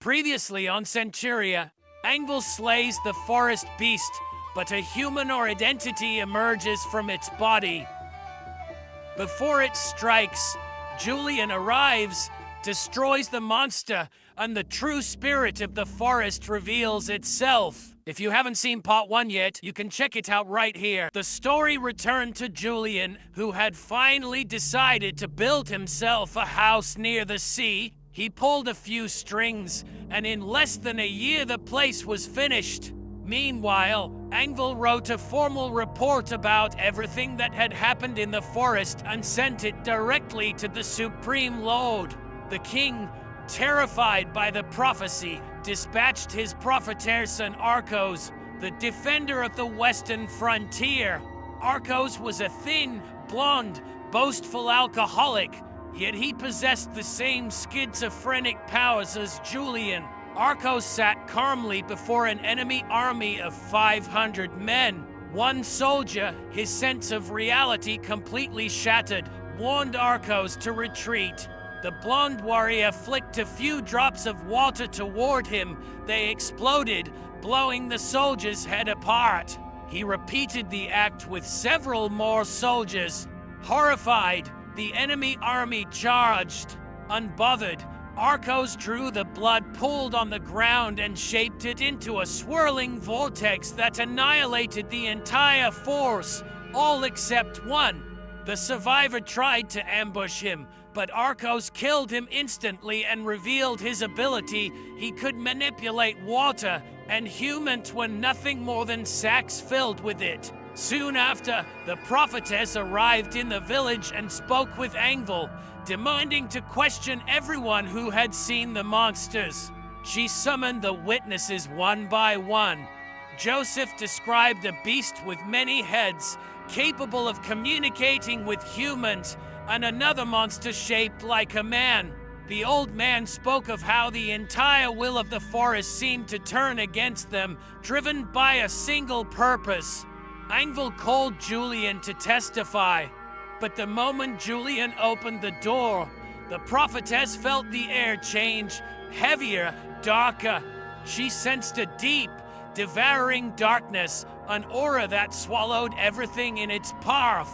Previously on Centuria, Angval slays the forest beast, but a humanoid entity emerges from its body. Before it strikes, Julian arrives, destroys the monster, and the true spirit of the forest reveals itself. If you haven't seen part 1 yet, you can check it out right here. The story returned to Julian, who had finally decided to build himself a house near the sea. He pulled a few strings, and in less than a year the place was finished. Meanwhile, Angval wrote a formal report about everything that had happened in the forest and sent it directly to the Supreme Lord. The king, terrified by the prophecy, dispatched his prophetess and Arcos, the defender of the western frontier. Arcos was a thin, blonde, boastful alcoholic, yet he possessed the same schizophrenic powers as Julian. Arcos sat calmly before an enemy army of 500 men. One soldier, his sense of reality completely shattered, warned Arcos to retreat. The blonde warrior flicked a few drops of water toward him. They exploded, blowing the soldier's head apart. He repeated the act with several more soldiers. Horrified, the enemy army charged. Unbothered, Arcos drew the blood pooled on the ground and shaped it into a swirling vortex that annihilated the entire force, all except one. The survivor tried to ambush him, but Arcos killed him instantly and revealed his ability. He could manipulate water, and humans were nothing more than sacks filled with it. Soon after, the prophetess arrived in the village and spoke with Angval, demanding to question everyone who had seen the monsters. She summoned the witnesses one by one. Joseph described a beast with many heads, capable of communicating with humans, and another monster shaped like a man. The old man spoke of how the entire will of the forest seemed to turn against them, driven by a single purpose. Angval called Julian to testify, but the moment Julian opened the door, the prophetess felt the air change, heavier, darker. She sensed a deep, devouring darkness, an aura that swallowed everything in its path.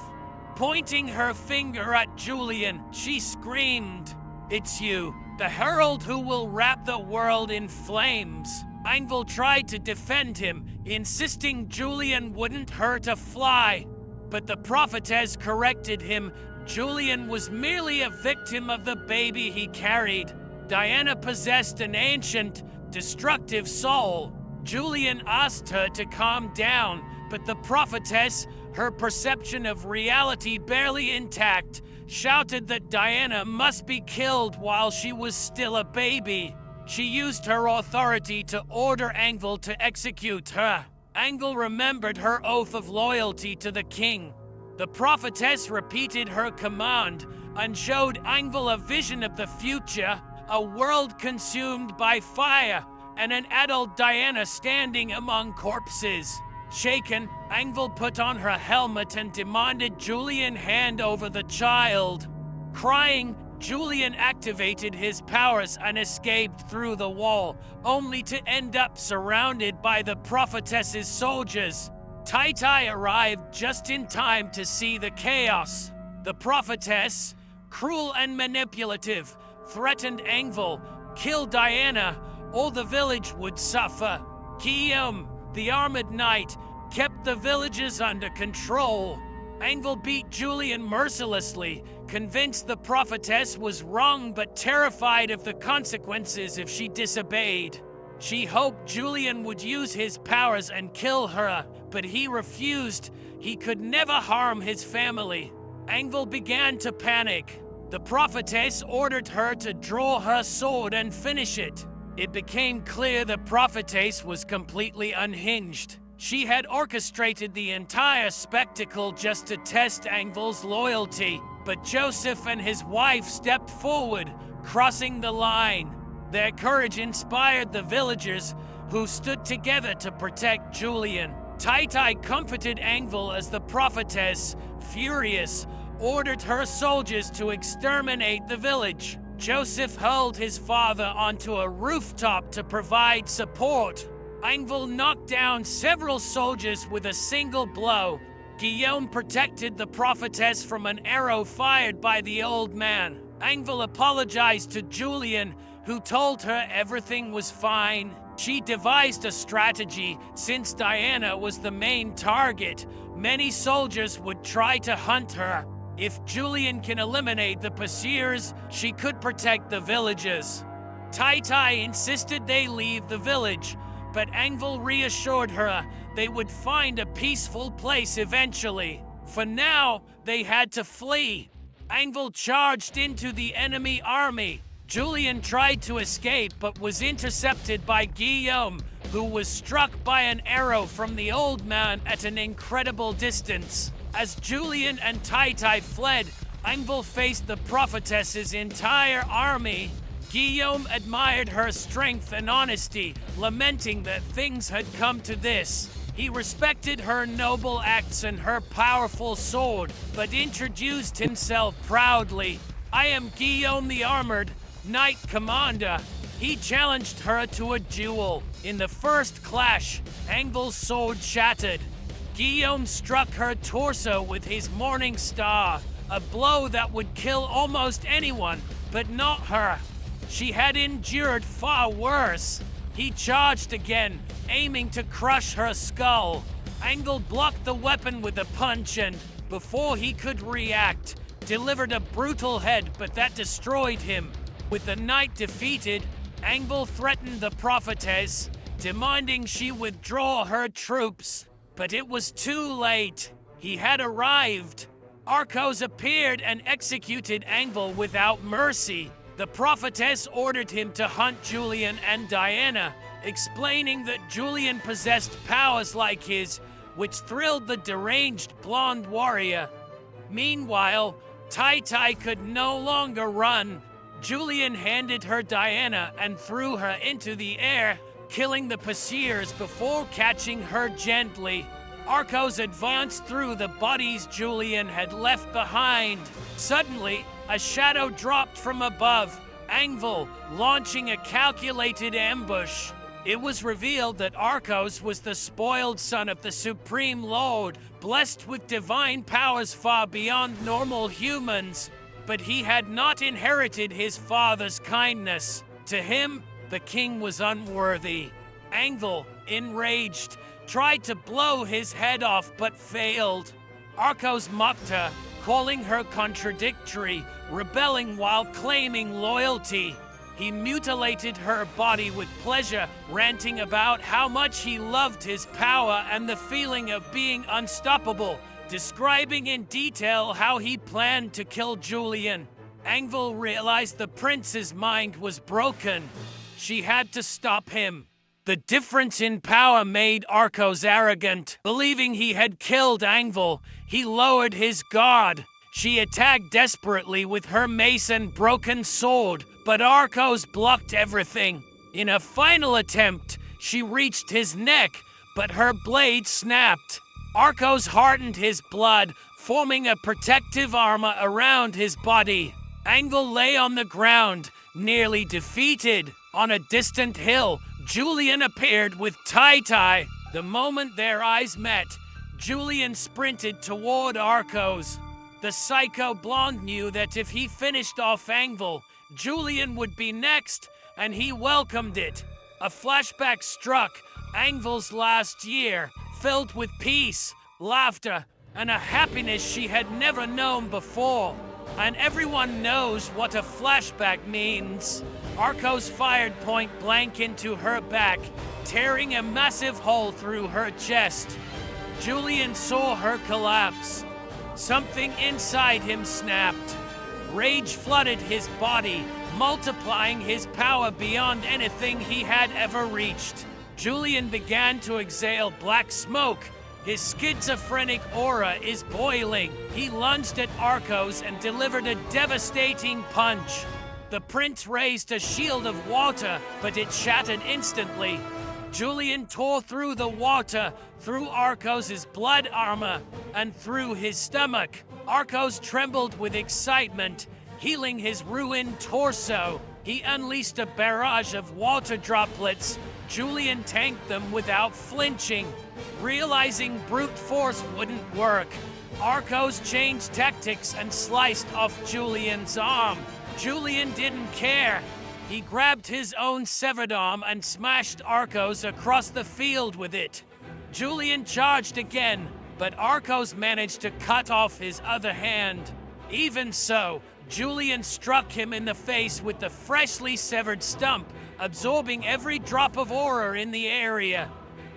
Pointing her finger at Julian, she screamed, "It's you, the herald who will wrap the world in flames." Angval tried to defend him, insisting Julian wouldn't hurt a fly. But the prophetess corrected him. Julian was merely a victim of the baby he carried. Diana possessed an ancient, destructive soul. Julian asked her to calm down, but the prophetess, her perception of reality barely intact, shouted that Diana must be killed while she was still a baby. She used her authority to order Angval to execute her. Angval remembered her oath of loyalty to the king. The prophetess repeated her command and showed Angval a vision of the future, a world consumed by fire, and an adult Diana standing among corpses. Shaken, Angval put on her helmet and demanded Julian hand over the child. Crying, Julian activated his powers and escaped through the wall, only to end up surrounded by the prophetess's soldiers. Tai arrived just in time to see the chaos. The prophetess, cruel and manipulative, threatened Angval, "Kill Diana, or the village would suffer." Guillaume, the armored knight, kept the villagers under control. Angval beat Julian mercilessly, convinced the prophetess was wrong but terrified of the consequences if she disobeyed. She hoped Julian would use his powers and kill her, but he refused. He could never harm his family. Angval began to panic. The prophetess ordered her to draw her sword and finish it. It became clear the prophetess was completely unhinged. She had orchestrated the entire spectacle just to test Angval's loyalty, but Joseph and his wife stepped forward, crossing the line. Their courage inspired the villagers, who stood together to protect Julian. Tai comforted Angval as the prophetess, furious, ordered her soldiers to exterminate the village. Joseph hurled his father onto a rooftop to provide support. Angval knocked down several soldiers with a single blow. Guillaume protected the prophetess from an arrow fired by the old man. Angval apologized to Julian, who told her everything was fine. She devised a strategy. Since Diana was the main target, many soldiers would try to hunt her. If Julian can eliminate the pursuers, she could protect the villagers. Tai Tai insisted they leave the village, but Angval reassured her they would find a peaceful place eventually. For now, they had to flee. Angval charged into the enemy army. Julian tried to escape but was intercepted by Guillaume, who was struck by an arrow from the old man at an incredible distance. As Julian and Tai Tai fled, Angval faced the prophetess's entire army. Guillaume admired her strength and honesty, lamenting that things had come to this. He respected her noble acts and her powerful sword, but introduced himself proudly. "I am Guillaume the Armored, Knight Commander." He challenged her to a duel. In the first clash, Angval's sword shattered. Guillaume struck her torso with his Morning Star, a blow that would kill almost anyone, but not her. She had endured far worse. He charged again, aiming to crush her skull. Angval blocked the weapon with a punch and, before he could react, delivered a brutal head, but that destroyed him. With the knight defeated, Angval threatened the prophetess, demanding she withdraw her troops. But it was too late. He had arrived. Arcos appeared and executed Angval without mercy. The prophetess ordered him to hunt Julian and Diana, explaining that Julian possessed powers like his, which thrilled the deranged blonde warrior. Meanwhile, Tai Tai could no longer run. Julian handed her Diana and threw her into the air, killing the pursuers before catching her gently. Arcos advanced through the bodies Julian had left behind. Suddenly, a shadow dropped from above, Angval launching a calculated ambush. It was revealed that Arcos was the spoiled son of the Supreme Lord, blessed with divine powers far beyond normal humans. But he had not inherited his father's kindness. To him, the king was unworthy. Angval, enraged, tried to blow his head off but failed. Arcos mocked her, calling her contradictory, rebelling while claiming loyalty. He mutilated her body with pleasure, ranting about how much he loved his power and the feeling of being unstoppable, describing in detail how he planned to kill Julian. Angval realized the prince's mind was broken. She had to stop him. The difference in power made Arcos arrogant. Believing he had killed Angval, he lowered his guard. She attacked desperately with her mace and broken sword, but Arcos blocked everything. In a final attempt, she reached his neck, but her blade snapped. Arcos hardened his blood, forming a protective armor around his body. Angval lay on the ground, nearly defeated. On a distant hill, Julian appeared with Tai Tai. The moment their eyes met, Julian sprinted toward Arcos. The psycho blonde knew that if he finished off Angval, Julian would be next, and he welcomed it. A flashback struck Angval's last year, filled with peace, laughter, and a happiness she had never known before. And everyone knows what a flashback means. Arcos fired point blank into her back, tearing a massive hole through her chest. Julian saw her collapse. Something inside him snapped. Rage flooded his body, multiplying his power beyond anything he had ever reached. Julian began to exhale black smoke. His schizophrenic aura is boiling. He lunged at Arcos and delivered a devastating punch. The prince raised a shield of water, but it shattered instantly. Julian tore through the water, through Arcos' blood armor, and through his stomach. Arcos trembled with excitement. Healing his ruined torso, he unleashed a barrage of water droplets. Julian tanked them without flinching. Realizing brute force wouldn't work, Arcos changed tactics and sliced off Julian's arm. Julian didn't care. He grabbed his own severed arm and smashed Arcos across the field with it. Julian charged again, but Arcos managed to cut off his other hand. Even so, Julian struck him in the face with the freshly severed stump, absorbing every drop of aura in the area.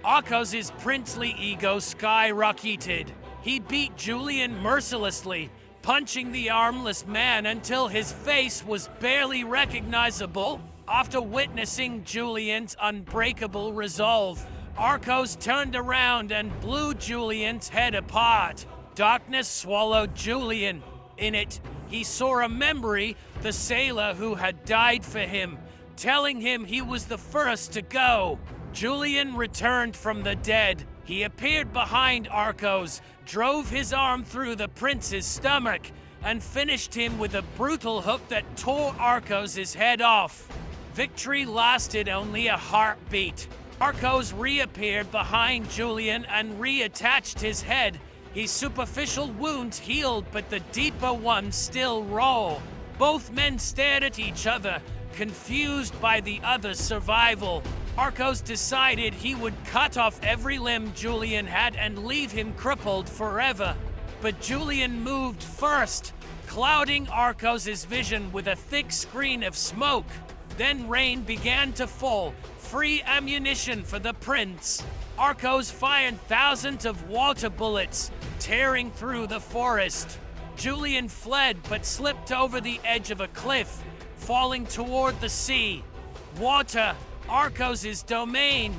Arcos' princely ego skyrocketed. He beat Julian mercilessly, punching the armless man until his face was barely recognizable. After witnessing Julian's unbreakable resolve, Arcos turned around and blew Julian's head apart. Darkness swallowed Julian. In it, he saw a memory, the sailor who had died for him, telling him he was the first to go. Julian returned from the dead. He appeared behind Arcos, drove his arm through the prince's stomach, and finished him with a brutal hook that tore Arcos' head off. Victory lasted only a heartbeat. Arcos reappeared behind Julian and reattached his head. His superficial wounds healed, but the deeper ones still raw. Both men stared at each other, confused by the other's survival. Arcos decided he would cut off every limb Julian had and leave him crippled forever. But Julian moved first, clouding Arcos' vision with a thick screen of smoke. Then rain began to fall, free ammunition for the prince. Arcos fired thousands of water bullets, tearing through the forest. Julian fled but slipped over the edge of a cliff, falling toward the sea. Water, Arcos' domain.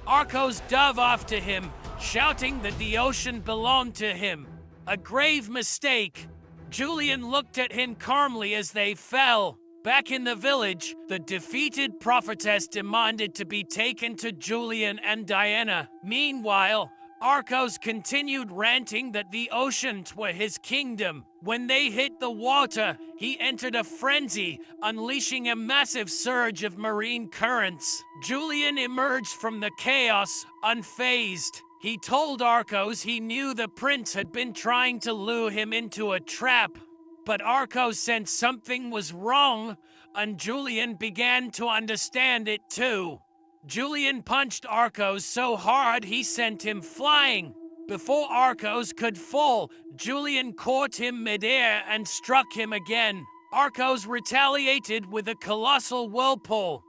Arcos dove after him, shouting that the ocean belonged to him. A grave mistake. Julian looked at him calmly as they fell. Back in the village, the defeated prophetess demanded to be taken to Julian and Diana. Meanwhile, Arcos continued ranting that the oceans were his kingdom. When they hit the water, he entered a frenzy, unleashing a massive surge of marine currents. Julian emerged from the chaos, unfazed. He told Arcos he knew the prince had been trying to lure him into a trap. But Arcos sensed something was wrong, and Julian began to understand it too. Julian punched Arcos so hard he sent him flying. Before Arcos could fall, Julian caught him midair and struck him again. Arcos retaliated with a colossal whirlpool.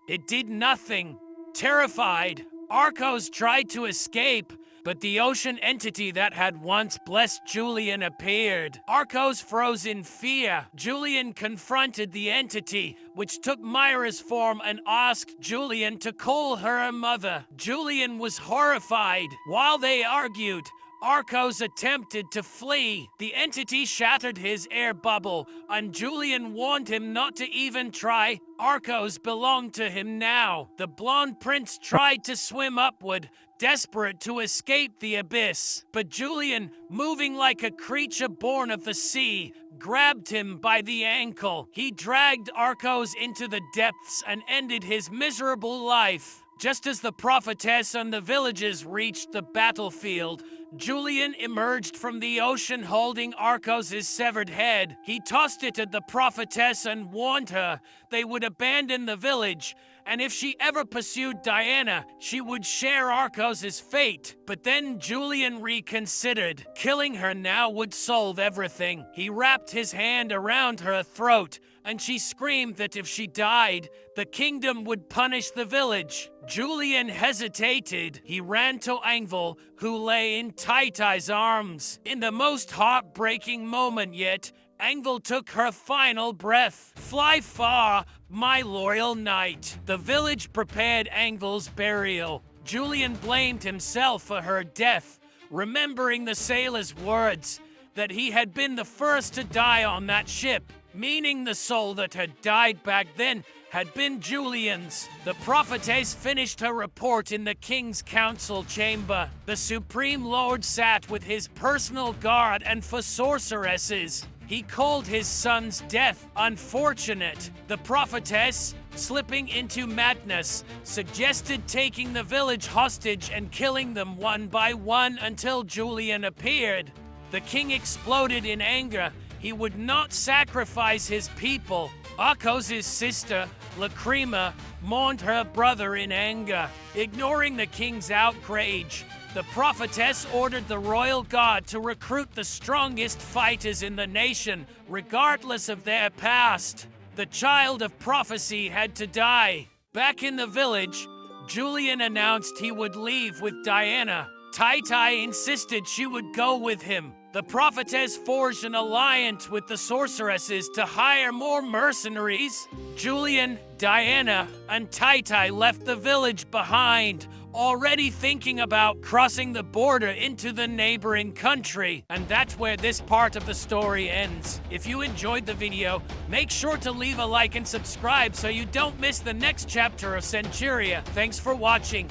It did nothing. Terrified, Arcos tried to escape, but the ocean entity that had once blessed Julian appeared. Arcos froze in fear. Julian confronted the entity, which took Myra's form, and asked Julian to call her a mother. Julian was horrified. While they argued, Arcos attempted to flee. The entity shattered his air bubble, and Julian warned him not to even try. Arcos belonged to him now. The blonde prince tried to swim upward, desperate to escape the abyss. But Julian, moving like a creature born of the sea, grabbed him by the ankle. He dragged Arcos into the depths and ended his miserable life. Just as the prophetess and the villagers reached the battlefield, Julian emerged from the ocean holding Arcos' severed head. He tossed it at the prophetess and warned her they would abandon the village, and if she ever pursued Diana, she would share Arcos' fate. But then Julian reconsidered. Killing her now would solve everything. He wrapped his hand around her throat, and she screamed that if she died, the kingdom would punish the village. Julian hesitated. He ran to Angval, who lay in Taitai's arms. In the most heartbreaking moment yet, Angval took her final breath. Fly far, my loyal knight. The village prepared Angval's burial. Julian blamed himself for her death, remembering the sailor's words that he had been the first to die on that ship, meaning the soul that had died back then had been Julian's. The prophetess finished her report in the king's council chamber. The supreme lord sat with his personal guard, and for sorceresses, He called his son's death unfortunate. The prophetess, slipping into madness, suggested taking the village hostage and killing them one by one until Julian appeared. The king exploded in anger. He would not sacrifice his people. Arcos' sister, Lacrima, mourned her brother in anger. Ignoring the king's outrage, the prophetess ordered the royal guard to recruit the strongest fighters in the nation, regardless of their past. The child of prophecy had to die. Back in the village, Julian announced he would leave with Diana. Tai insisted she would go with him. The prophetess forged an alliance with the sorceresses to hire more mercenaries. Julian, Diana, and Tai left the village behind, already thinking about crossing the border into the neighboring country. And that's where this part of the story ends. If you enjoyed the video, make sure to leave a like and subscribe so you don't miss the next chapter of Centuria. Thanks for watching.